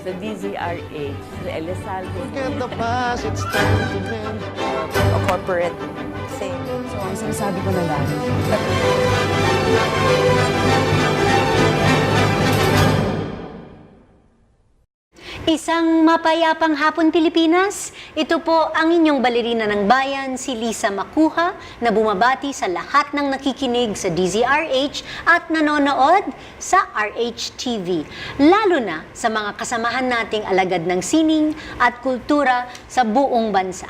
Sa DZRH, sa Elizalde. Forget the past, it's time to mend. A corporate thing. So, ang sinasabi ko na lang, Isang mapayapang hapon Pilipinas, ito po ang inyong balerina ng bayan, si Lisa Macuja, na bumabati sa lahat ng nakikinig sa DZRH at nanonood sa RH-TV, lalo na sa mga kasamahan nating alagad ng sining at kultura sa buong bansa.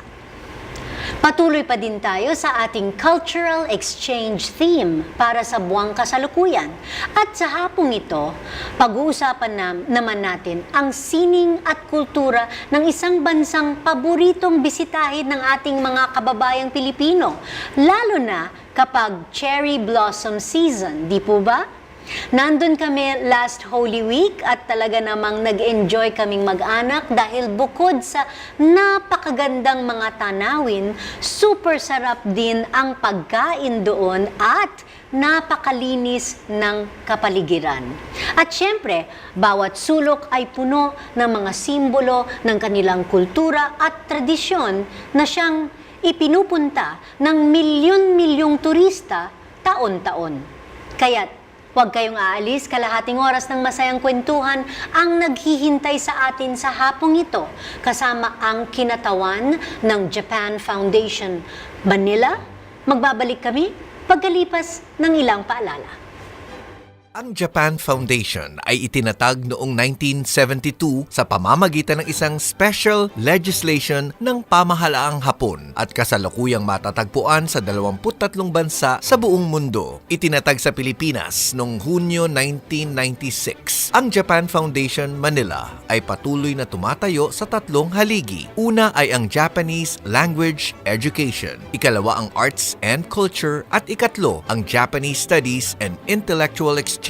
Patuloy pa din tayo sa ating cultural exchange theme para sa buwang kasalukuyan. At sa hapong ito, pag-uusapan naman natin ang sining at kultura ng isang bansang paboritong bisitahin ng ating mga kababayang Pilipino, lalo na kapag cherry blossom season, di po ba? Nandun kami last Holy Week at talaga namang nag-enjoy kaming mag-anak dahil bukod sa napakagandang mga tanawin, super sarap din ang pagkain doon at napakalinis ng kapaligiran. At syempre, bawat sulok ay puno ng mga simbolo ng kanilang kultura at tradisyon na siyang ipinupunta ng milyon-milyong turista taon-taon. Kaya't huwag kayong aalis, kalahating oras ng masayang kwentuhan ang naghihintay sa atin sa hapong ito, kasama ang kinatawan ng Japan Foundation Manila. Magbabalik kami pagkalipas ng ilang paalala. Ang Japan Foundation ay itinatag noong 1972 sa pamamagitan ng isang special legislation ng pamahalaang Hapon at kasalukuyang matatagpuan sa 23 bansa sa buong mundo. Itinatag sa Pilipinas noong Hunyo 1996. Ang Japan Foundation Manila ay patuloy na tumatayo sa tatlong haligi. Una ay ang Japanese Language Education, ikalawa ang Arts and Culture at ikatlo ang Japanese Studies and Intellectual Exchange.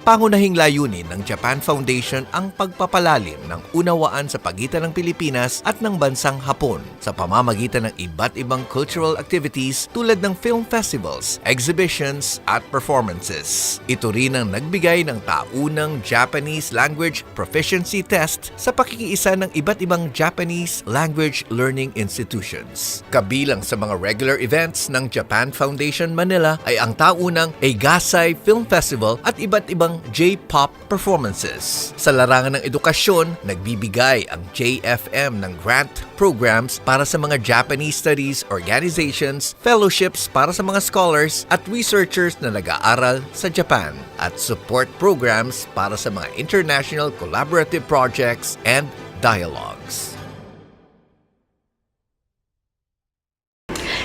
Pangunahing layunin ng Japan Foundation ang pagpapalalim ng unawaan sa pagitan ng Pilipinas at ng bansang Hapon sa pamamagitan ng iba't ibang cultural activities tulad ng film festivals, exhibitions at performances. Ito rin ang nagbigay ng taunang Japanese Language Proficiency Test sa pakikiisa ng iba't ibang Japanese language learning institutions. Kabilang sa mga regular events ng Japan Foundation Manila ay ang taunang Egasai Film Festival at iba't ibang J-pop performances. Sa larangan ng edukasyon, nagbibigay ang JFM ng grant programs para sa mga Japanese studies organizations, fellowships para sa mga scholars at researchers na nag-aaral sa Japan, at support programs para sa mga international collaborative projects and dialogues.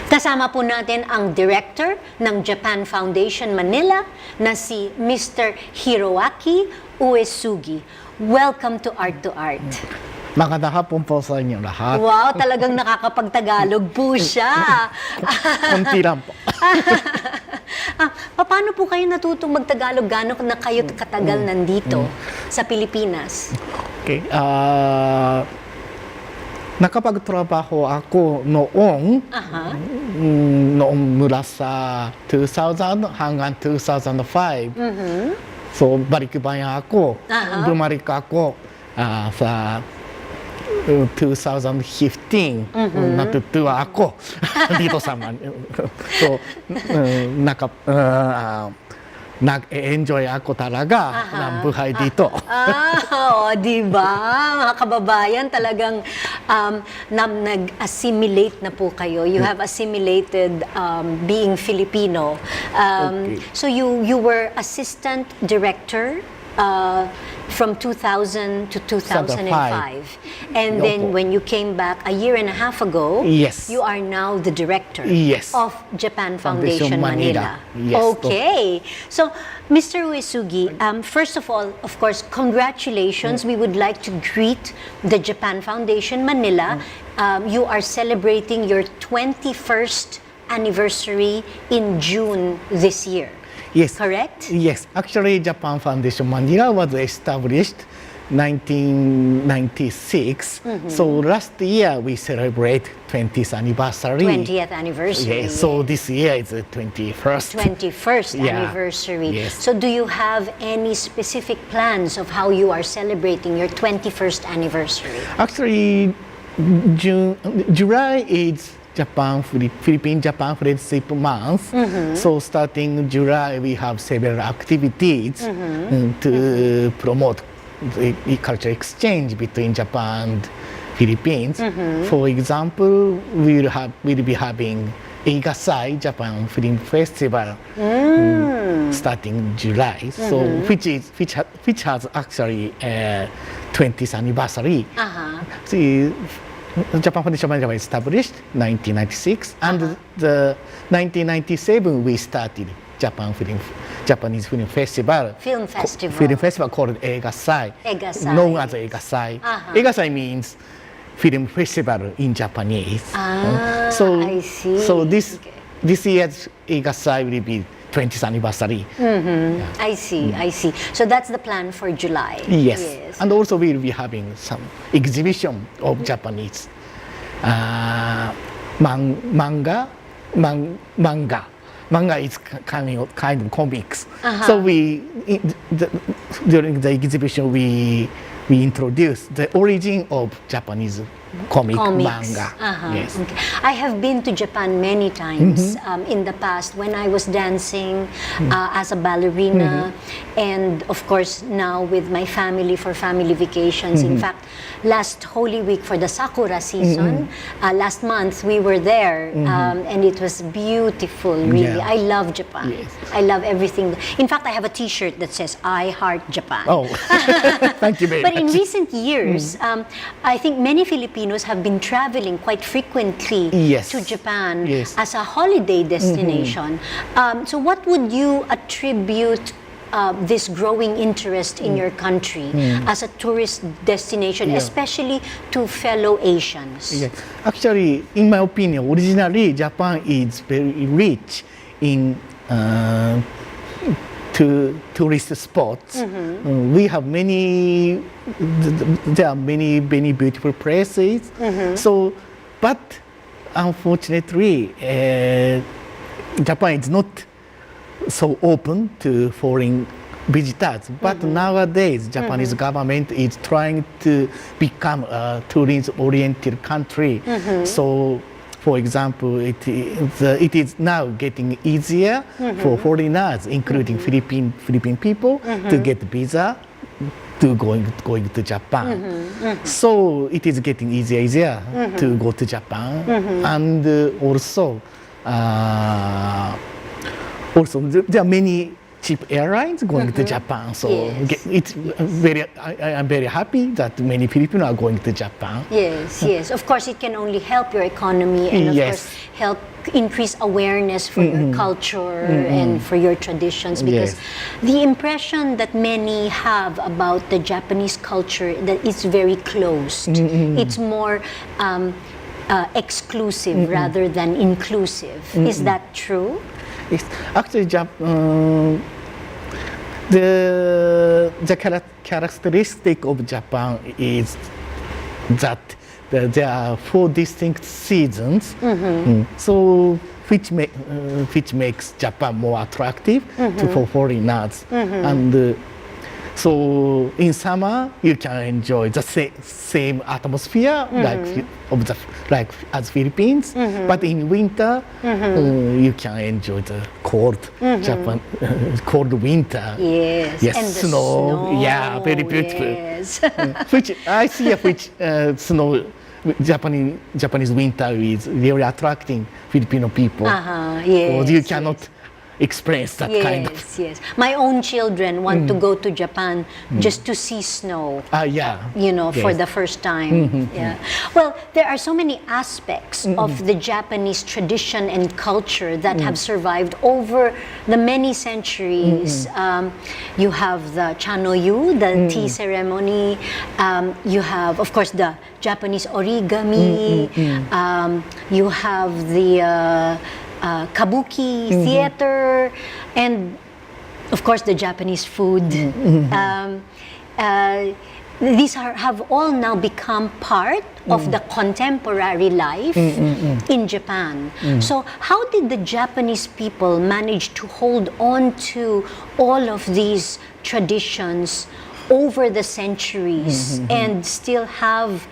Kasama po natin ang director ng Japan Foundation Manila na si Mr. Hiroaki Uesugi. Welcome to Art2art. Magandang hapon po sa inyo lahat. Wow, talagang nakakapagtagalog po siya. Kunti lang po. Paano po kayo natutong magtagalog? Gano'n na kayo katagal nandito sa Pilipinas? Okay. Nakapagtrabaho ako noong mula sa 2000 hanggang 2005. So, balikbayan ako. Bumalik ako sa 2015. Natutuwa ako dito sa Manila. So, nag-enjoy ako talaga ng buhay dito. Di ba? Mga kababayan, talagang nag-assimilate na po kayo. You have assimilated being Filipino. So you were assistant director from 2000 to 2005. And then when you came back a year and a half ago, you are now the director of Japan Foundation Manila. Okay. So, Mr. Uesugi, first of all, of course, congratulations. We would like to greet the Japan Foundation Manila. You are celebrating your 21st anniversary in June this year. Yes. Correct? Yes. Actually, Japan Foundation Manila was established 1996. So last year we celebrate 20th anniversary. 20th anniversary. Yes, so this year is the 21st. 21st Yeah. anniversary. Yes. So do you have any specific plans of how you are celebrating your 21st anniversary? Actually, July is Philippine-Japan Friendship Month. So starting July, we have several activities to promote the cultural exchange between Japan and Philippines. For example, we'll be having Eigasai Japan Film Festival starting July. So which has actually 20th anniversary. See, Japan Foundation Manila was established 1996, and the 1997 we started Japanese Film Festival. Film festival. Film festival called Eigasai. Eigasai. Known as Eigasai. Eigasai means film festival in Japanese. So I see. So this year's Eigasai will be 20th anniversary. I see, I see. So that's the plan for July. Yes. And also we'll be having some exhibition of Japanese manga. Manga is kind of comics. So during the exhibition we introduce the origin of Japanese comics. Manga. Yes. Okay. I have been to Japan many times in the past when I was dancing as a ballerina, and of course now with my family for family vacations. In fact, last Holy Week for the Sakura season, last month we were there, and it was beautiful. Really, Yeah. I love Japan. Yes. I love everything. In fact, I have a T-shirt that says "I Heart Japan." Oh, thank you very But much. in recent years, I think many Filipinos have been traveling quite frequently Yes. to Japan Yes. as a holiday destination. So what would you attribute this growing interest in your country as a tourist destination, especially to fellow Asians? Yes. Actually, in my opinion, originally Japan is very rich in tourist spots. We have there are many beautiful places. So, but unfortunately, Japan is not so open to foreign visitors. But nowadays, Japanese government is trying to become a tourist-oriented country. So, for example, it is now getting easier for foreigners, including Philippine people, to get visa to going to Japan. So it is getting easier to go to Japan, and also there are many cheap airlines going to Japan. So Yes. I'm very happy that many Filipinos are going to Japan. Yes, yes. Of course, it can only help your economy and, of Yes. course, help increase awareness for your culture and for your traditions. Because the impression that many have about the Japanese culture that it's very closed. It's more exclusive rather than inclusive. Is that true? Yes. Actually, the characteristic of Japan is that there are 4 distinct seasons, so which makes Japan more attractive for foreigners. And so in summer you can enjoy the same atmosphere like as Philippines, but in winter you can enjoy the cold cold winter. Yes. Yes, And the snow. Yeah, very beautiful. Yes. Which I see snow. Japanese winter is really attracting Filipino people. Yes. Because you cannot experience that kind of. Yes. My own children want to go to Japan just to see snow. Yeah. You know, for Yes. the first time. Yeah. Well, there are so many aspects of the Japanese tradition and culture that have survived over the many centuries. You have the chanoyu, the tea ceremony. You have, of course, the Japanese origami. You have the Kabuki Theatre, and of course the Japanese food. these have all now become part of the contemporary life in Japan. So how did the Japanese people manage to hold on to all of these traditions over the centuries and still have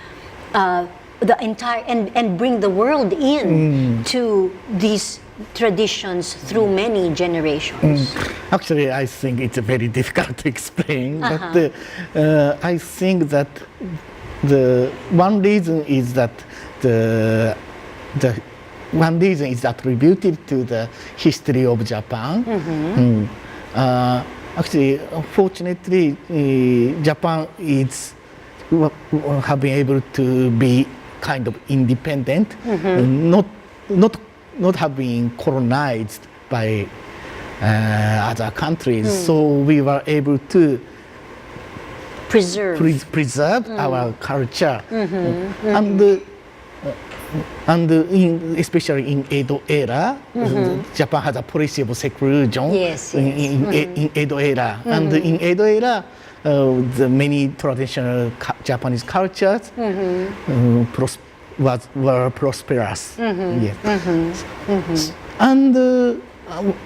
the entire and bring the world in to these traditions through many generations? Actually, I think it's very difficult to explain, but I think that the one reason is that the one reason is attributed to the history of Japan. Actually, fortunately, Japan is have been able to be kind of independent, not have been colonized by other countries. So we were able to preserve our culture, and especially in Edo era, Japan has a policy of seclusion. In Edo era, and in Edo era, the many traditional Japanese cultures were prosperous. And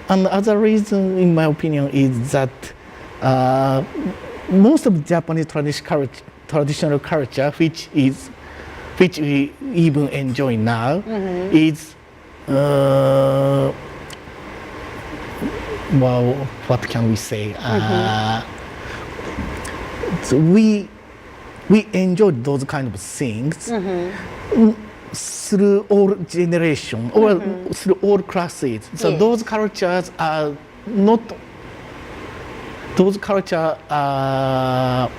another reason, in my opinion, is that most of Japanese traditional culture, which we even enjoy now, is well, what can we say? So we enjoyed those kind of things through all generations or through all classes. So those cultures are not. Those cultures are.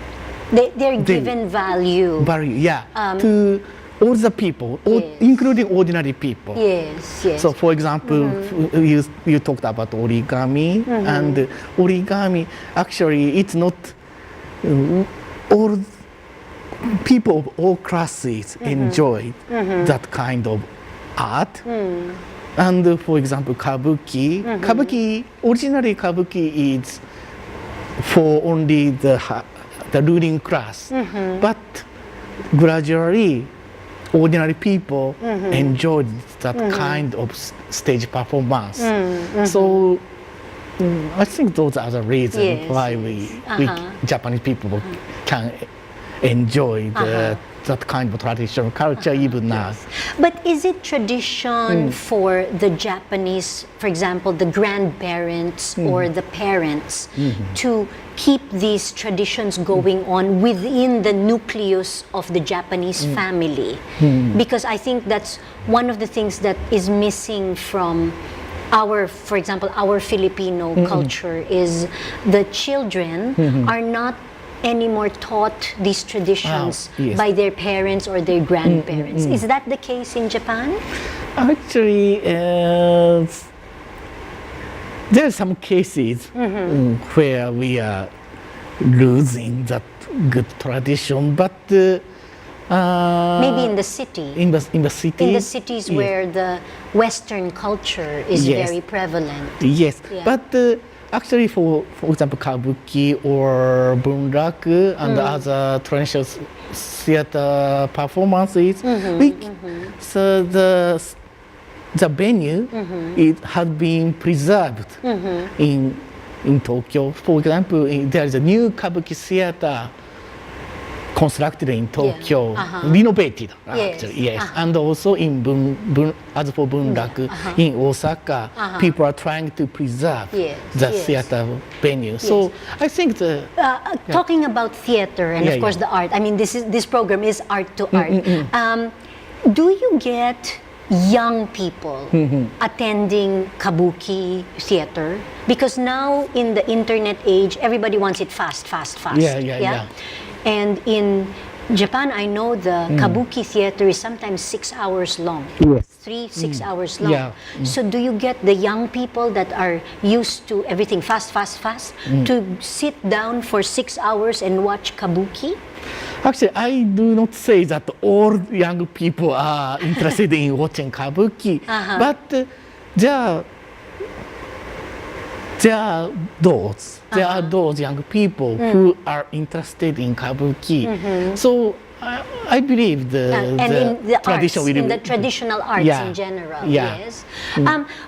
They're given value. To all the people, including ordinary people. So, for example, you talked about origami, and origami, actually, it's not all people of all classes enjoy that kind of art. And, for example, kabuki, originally kabuki is for only the ruling class, but gradually ordinary people enjoyed that kind of stage performance. So I think those are the reasons why we Japanese people can enjoy that kind of traditional culture even now. But is it tradition for the Japanese, for example, the grandparents or the parents to keep these traditions going on within the nucleus of the Japanese family? Because I think that's one of the things that is missing from our, for example, our Filipino culture, is the children are not anymore taught these traditions by their parents or their grandparents. Is that the case in Japan? Actually, there are some cases where we are losing that good tradition, but maybe in the city. In the city. In the cities where the Western culture is very prevalent. But actually, for example, kabuki or bunraku and other traditional theater performances, so the venue it has been preserved in Tokyo. For example, there is a new kabuki theater constructed in Tokyo, renovated actually, and also in as for bunraku in Osaka, people are trying to preserve the theater venue. So I think talking about theater and of course the art. I mean, this program is Art2art. Do you get young people attending kabuki theater? Because now in the internet age, everybody wants it fast. And in Japan, I know the kabuki theater is sometimes 6 hours long. 3-6 hours long. So do you get the young people that are used to everything fast to sit down for 6 hours and watch kabuki? Actually, I do not say that all young people are interested in watching kabuki, but there are those young people who are interested in kabuki. So I believe And in the arts, tradition will in the traditional arts Yeah. in general, Yeah. yes.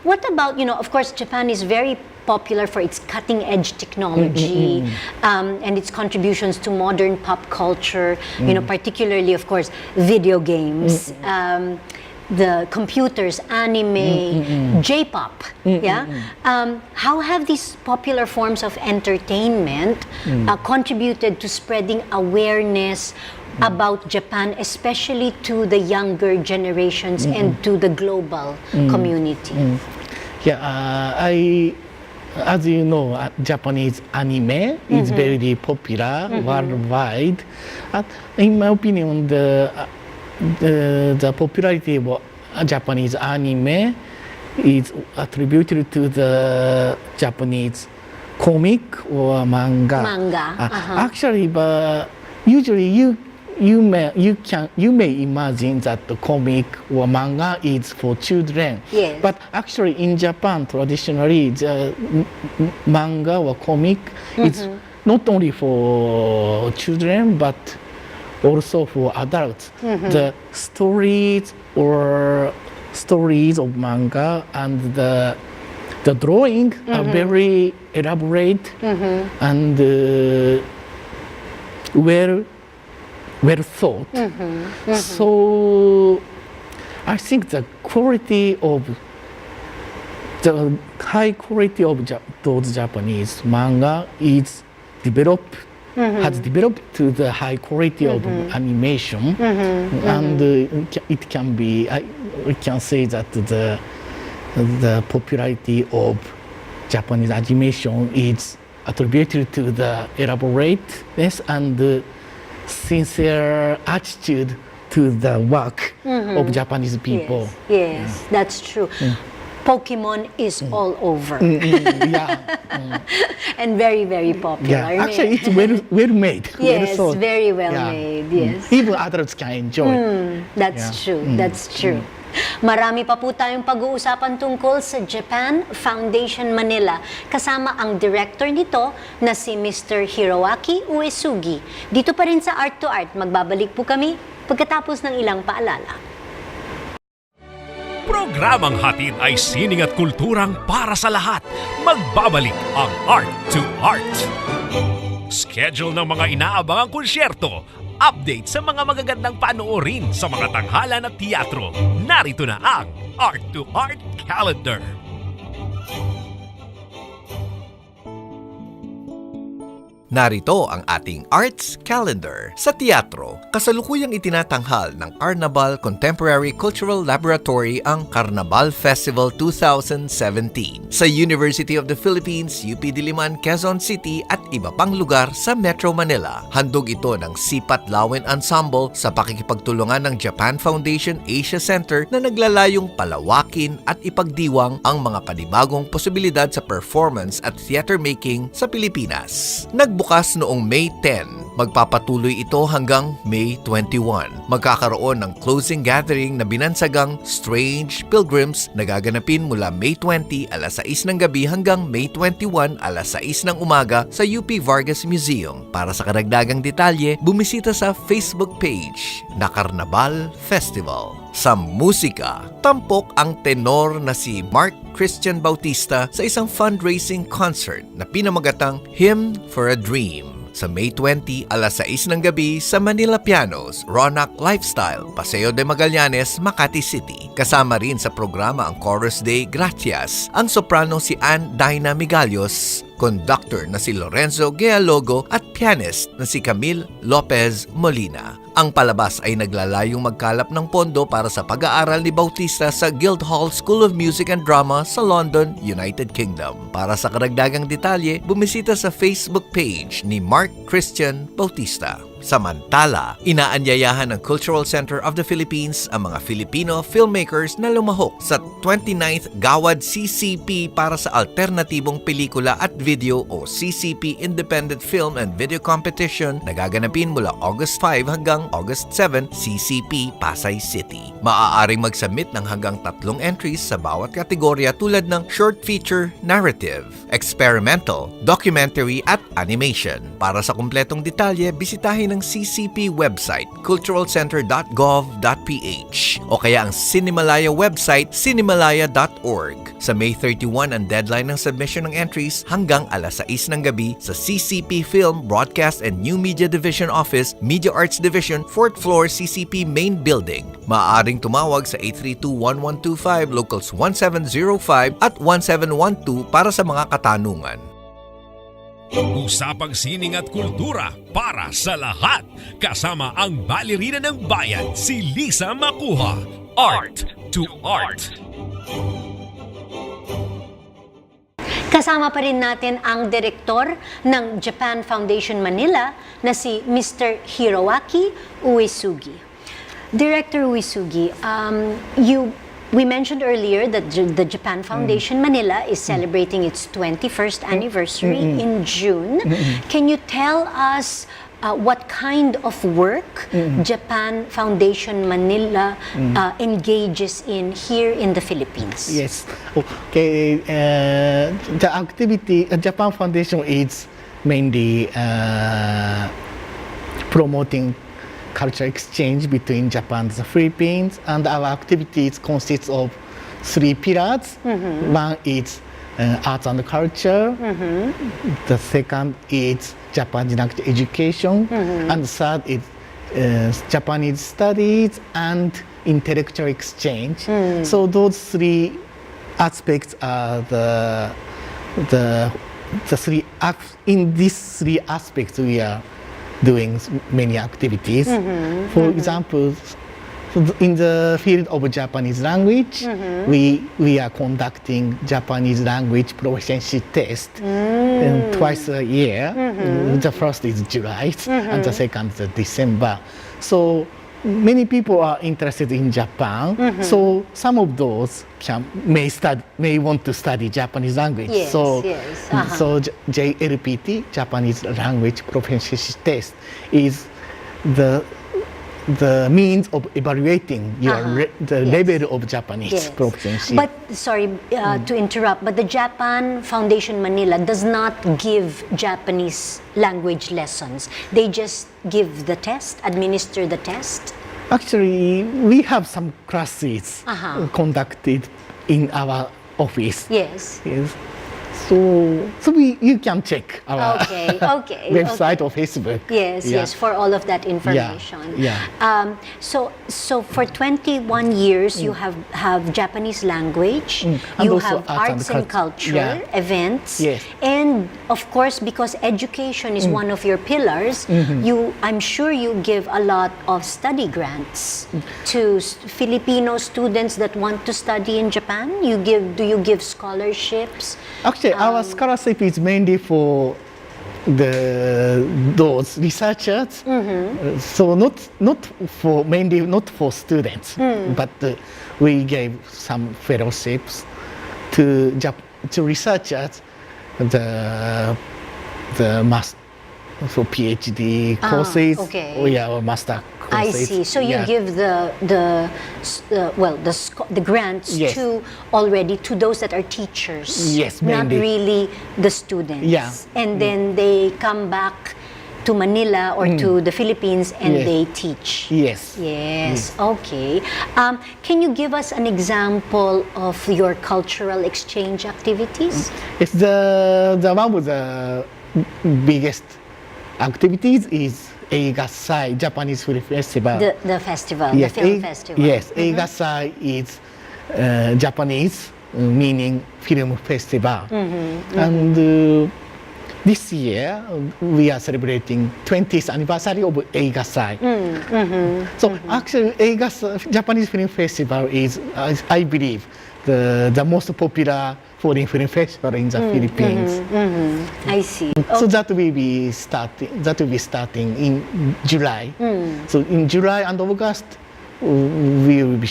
What about, of course, Japan is very popular for its cutting-edge technology and its contributions to modern pop culture, particularly, of course, video games, the computers, anime, J-pop, yeah? How have these popular forms of entertainment contributed to spreading awareness about Japan, especially to the younger generations and to the global community? As you know, Japanese anime is very popular worldwide. In my opinion, the popularity of Japanese anime is attributed to the Japanese comic or manga. Actually, but usually you may imagine that the comic or manga is for children. Yes. But actually in Japan, traditionally, the manga or comic is not only for children, but also for adults. The stories of manga and the drawing are very elaborate and well thought. So I think the high quality of those Japanese manga is has developed to the high quality of animation, and it can be. We can say that the popularity of Japanese animation is attributed to the elaborateness and the sincere attitude to the work of Japanese people. Yes, that's true. Pokemon is all over. And very, very popular. Yeah, actually it's well made. Yes, well thought. very well made. Yes. Even adults can enjoy. That's true. That's true. Marami pa po tayong pag-uusapan tungkol sa Japan Foundation Manila kasama ang director nito na si Mr. Hiroaki Uesugi. Dito pa rin sa Art2art, magbabalik po kami pagkatapos ng ilang paalala. Programang hatid ay sining at kulturang para sa lahat. Magbabalik ang Art2art. Schedule ng mga inaabangang konsyerto. Update sa mga magagandang panoorin sa mga tanghalan at teatro. Narito na ang Art2art Calendar. Narito ang ating Arts Calendar. Sa teatro, kasalukuyang itinatanghal ng Carnaval Contemporary Cultural Laboratory ang Carnaval Festival 2017 sa University of the Philippines, UP Diliman, Quezon City at iba pang lugar sa Metro Manila. Handog ito ng Sipat Lawin Ensemble sa pakikipagtulungan ng Japan Foundation Asia Center na naglalayong palawakin at ipagdiwang ang mga panibagong posibilidad sa performance at theater making sa Pilipinas. Nagbukas noong May 10. Magpapatuloy ito hanggang May 21. Magkakaroon ng closing gathering na binansagang Strange Pilgrims na gaganapin mula May 20 alas 6 ng gabi hanggang May 21 alas 6 ng umaga sa UP Vargas Museum. Para sa karagdagang detalye, bumisita sa Facebook page na Carnaval Festival. Sa musika, tampok ang tenor na si Mark Christian Bautista sa isang fundraising concert na pinamagatang Hymn for a Dream. Sa May 20, alas 6 ng gabi sa Manila Pianos, Ronak Lifestyle, Paseo de Magallanes, Makati City. Kasama rin sa programa ang Chorus Day Gracias, ang soprano si Ann Daina Migalios, conductor na si Lorenzo Gealogo at pianist na si Camille Lopez Molina. Ang palabas ay naglalayong magkalap ng pondo para sa pag-aaral ni Bautista sa Guildhall School of Music and Drama sa London, United Kingdom. Para sa karagdagang detalye, bumisita sa Facebook page ni Mark Christian Bautista. Samantala, inaanyayahan ng Cultural Center of the Philippines ang mga Filipino filmmakers na lumahok sa 29th Gawad CCP para sa Alternatibong Pelikula at Video o CCP Independent Film and Video Competition na gaganapin mula August 5 hanggang August 7, CCP Pasay City. Maaaring mag-submit ng hanggang 3 entries sa bawat kategorya tulad ng short feature, narrative, experimental, documentary at animation. Para sa kumpletong detalye, bisitahin ang CCP website culturalcenter.gov.ph o kaya ang Cinemalaya website cinemalaya.org. Sa May 31 ang deadline ng submission ng entries hanggang alas 6 ng gabi sa CCP Film, Broadcast and New Media Division Office, Media Arts Division, 4th floor, CCP Main Building. Maaaring tumawag sa 832-1125, locals 1705 at 1712 para sa mga katanungan. Usapang sining at kultura para sa lahat. Kasama ang balerina ng bayan, si Lisa Macuja. Art2art. Kasama pa rin natin ang direktor ng Japan Foundation Manila na si Mr. Hiroaki Uesugi. Director Uesugi, we mentioned earlier that the Japan Foundation Manila is celebrating its 21st anniversary in June. Can you tell us what kind of work Japan Foundation Manila engages in here in the Philippines? Yes. Okay. The activity Japan Foundation is mainly promoting cultural exchange between Japan and the Philippines, and our activities consists of 3 pillars. One is arts and culture. The second is Japanese language education, and the third is Japanese studies and intellectual exchange. So those 3 aspects are the three. In these 3 aspects, we are doing many activities. For example, in the field of Japanese language, we are conducting Japanese language proficiency test twice a year. The first is July and the second is December. So many people are interested in Japan. So some of those may want to study Japanese language. Yes, so yes. so JLPT, Japanese language proficiency test, is the means of evaluating your the level of Japanese proficiency. But sorry to interrupt, but the Japan Foundation Manila does not give Japanese language lessons. They just give the test, administer the test. Actually, we have some classes conducted in our office. Yes. Yes. So you can check our website or Facebook. Yes, yes, for all of that information. So for 21 years, you have Japanese language, And you also have arts and culture events, Yes. and of course, because education is one of your pillars, I'm sure you give a lot of study grants to Filipino students that want to study in Japan. Do you give scholarships? Actually, our scholarship is mainly for those researchers. So mainly not for students, but we gave some fellowships to researchers, the PhD courses or master courses. I see. So you give the grants to those that are teachers. Yes, not mainly. really the students. Yeah. And then they come back to Manila or to the Philippines and they teach. Yes. Yes. Okay. Can you give us an example of your cultural exchange activities? It's the one of the biggest activities is Eigasai, Japanese Film Festival. The festival, Yes, the film festival. Yes, Eigasai is Japanese, meaning film festival. And this year we are celebrating 20th anniversary of Eigasai. So actually, Eigasai, Japanese Film Festival is, I believe, the most popular foreign film festival in the Philippines. I see. So that will be starting. That will be starting in July. So in July and August, we'll be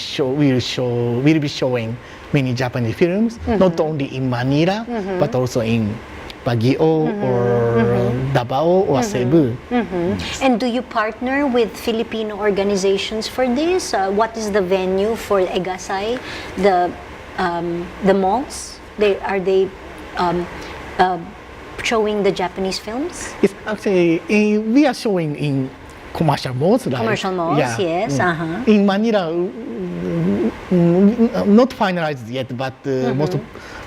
showing many Japanese films, not only in Manila, but also in Baguio or Davao or Cebu. And do you partner with Filipino organizations for this? What is the venue for Egasay? The malls? Are they showing the Japanese films? Yes, actually, we are showing in commercial malls. Like, Commercial malls, yes. In Manila, not finalized yet, but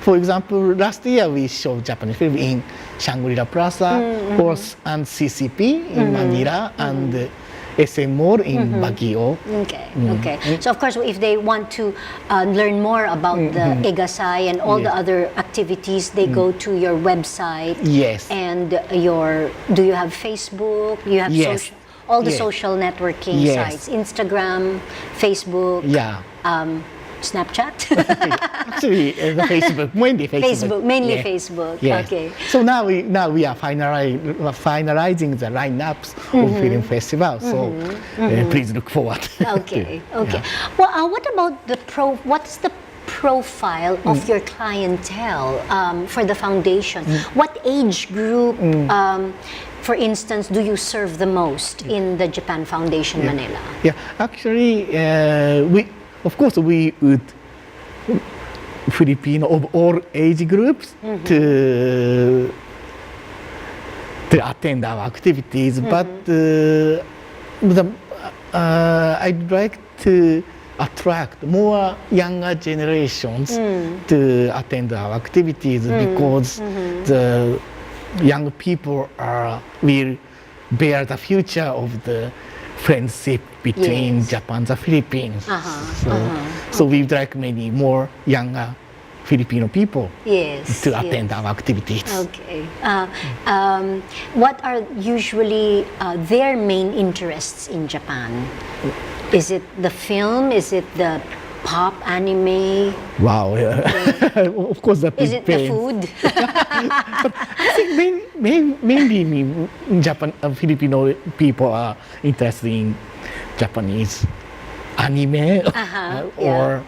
for example, last year we showed Japanese film in Shangri-La Plaza and CCP in Manila and SM Mall in Baguio. Okay. So of course, if they want to learn more about the Egasay and all the other activities, they go to your website. Yes. And do you have Facebook? You have Yes. all the social networking sites, Instagram, Facebook, Snapchat. Actually, the Facebook, mainly Facebook. Mainly Facebook. Yes. Okay. So now we are finalizing the lineups of film festival. So please look forward. Okay. Well, what about what's the profile of your clientele for the foundation? What age group, for instance, do you serve the most in the Japan Foundation Manila? Yeah, actually, we would Filipino of all age groups to attend our activities, but I'd like to attract more younger generations to attend our activities because the young people will bear the future of the friendship between Japan and the Philippines. So we'd like many more younger Filipino people to attend our activities. Okay. What are usually their main interests in Japan? Is it the film? Is it the pop anime? Wow, of course that Is it the depends. food? I think mainly in Japan, Filipino people are interested in Japanese anime or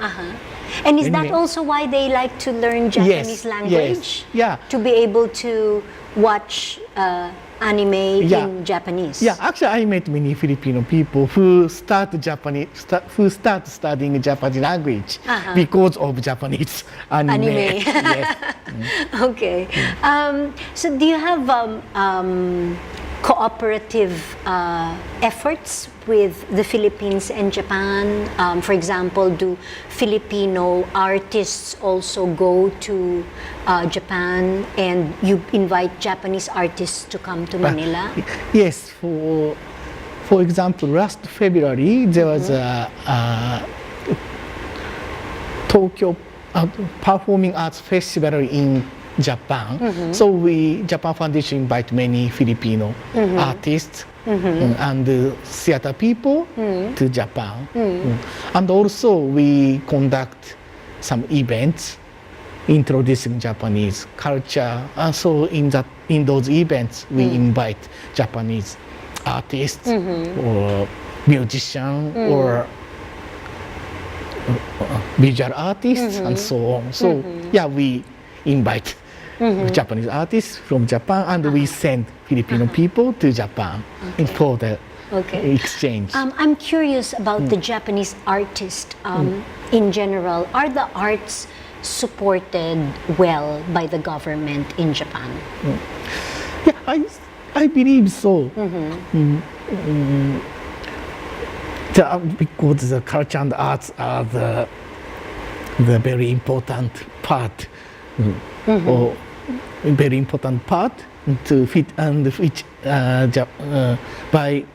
And is that anime. also why they like to learn Japanese language? To be able to watch anime in Japanese? Yeah, actually I met many Filipino people who start studying Japanese language because of Japanese anime. Yes. Okay. So do you have cooperative efforts with the Philippines and Japan? For example, do Filipino artists also go to Japan and you invite Japanese artists to come to Manila? Yes, for example, last February there was a Tokyo Performing Arts Festival in Japan. So Japan Foundation invite many Filipino artists and theater people to Japan. And also we conduct some events introducing Japanese culture. And so in those events we invite Japanese artists or musicians or visual artists and so on. So we invite Japanese artists from Japan and we send Filipino people to Japan for the exchange. I'm curious about the Japanese artists in general. Are the arts supported well by the government in Japan? Yeah, I believe so. Because the culture and arts are the very important part, or very important part to fit and which by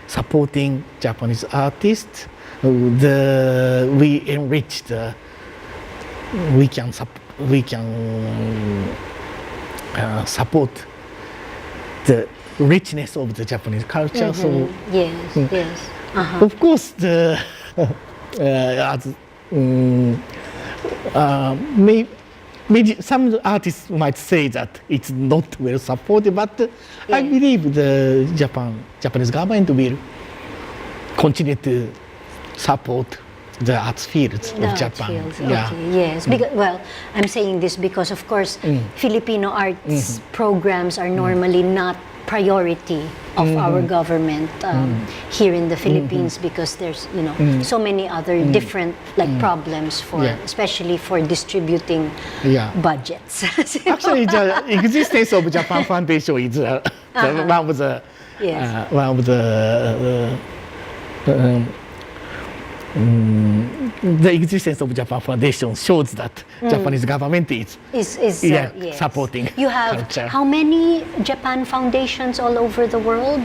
supporting Japanese artists, we enrich we can support the richness of the Japanese culture. So Yes. of course some artists might say that it's not well supported, but I believe the Japanese government will continue to support the arts fields The of art Japan. fields, okay, yes. Because, well, I'm saying this because, of course, Filipino arts programs are normally not priority of our government here in the Philippines because there's, you know, so many other different like problems for, especially for distributing budgets. Actually, the existence of Japan Foundation is one of the Yes. one of the existence of Japan Foundation shows that Japanese government is yes. supporting You have culture. how many Japan foundations all over the world?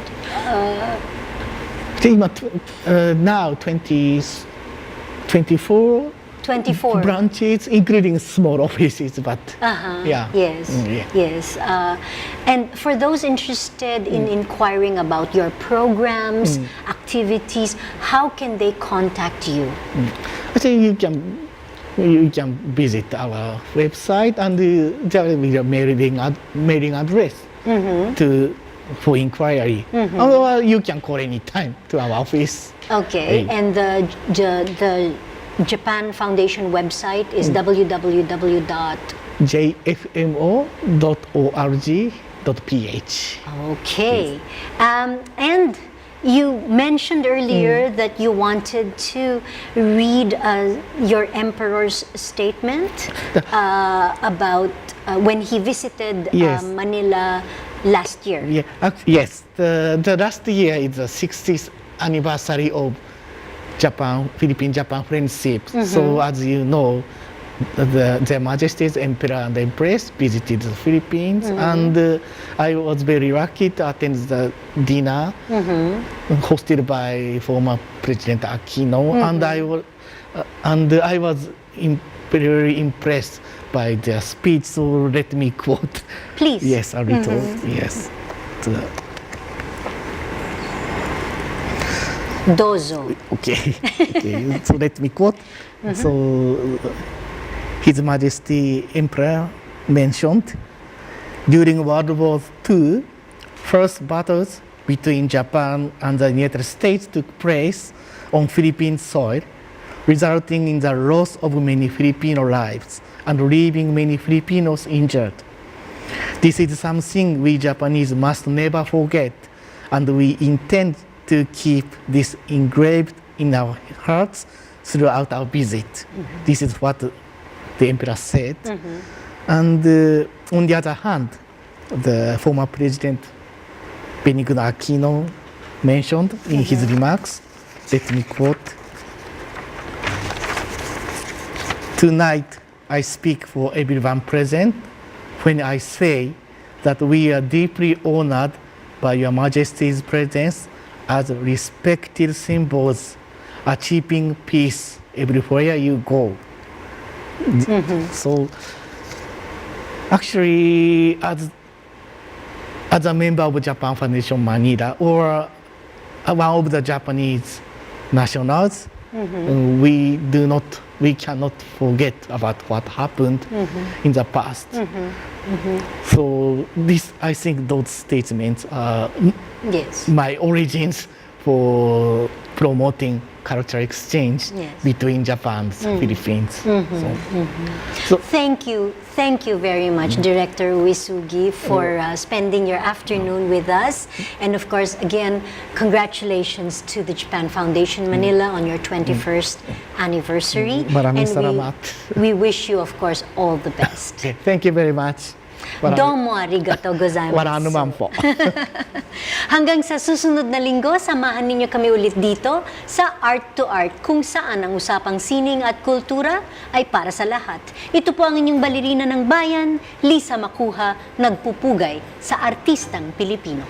Now 24 24. branches, including small offices, but yeah. Yes. Yes. And for those interested in inquiring about your programs, activities, how can they contact you? I think you can visit our website and there will be a mailing address for inquiry. Or you can call anytime to our office. Okay. Hey. And the Japan Foundation website is jfmo.org.ph. Okay. And you mentioned earlier that you wanted to read your emperor's statement about when he visited Yes. Manila last year. Yeah, yes. The last year is the 60th anniversary of Philippine-Japan friendship. So as you know, Their Majesties Emperor and Empress visited the Philippines, and I was very lucky to attend the dinner hosted by former President Aquino, and I was very impressed by their speech. So let me quote. Please. Yes, a little. Yes. Dozo. Okay. So let me quote. So His Majesty Emperor mentioned, during World War II, first battles between Japan and the United States took place on Philippine soil, resulting in the loss of many Filipino lives and leaving many Filipinos injured. This is something we Japanese must never forget, and we intend to keep this engraved in our hearts throughout our visit. This is what the Emperor said. And on the other hand, the former President Benigno Aquino mentioned in his remarks, let me quote, "Tonight I speak for everyone present when I say that we are deeply honored by Your Majesty's presence as respected symbols achieving peace everywhere you go." So actually, as a member of Japan Foundation Manila, or one of the Japanese nationals, we cannot forget about what happened in the past. So I think those statements are my origins for promoting cultural exchange between Japan and Philippines. So Thank you very much, Director Uesugi, for spending your afternoon with us. And of course, again, congratulations to the Japan Foundation Manila on your 21st anniversary. Maraming And salamat. we wish you, of course, all the best. okay, thank you very much. Domo arigatou gozaimasu. Wala naman po. Hanggang sa susunod na linggo, samahan ninyo kami ulit dito sa Art2art, kung saan ang usapang sining at kultura ay para sa lahat. Ito po ang inyong balerina ng bayan, Lisa Macuja, nagpupugay sa artistang Pilipino.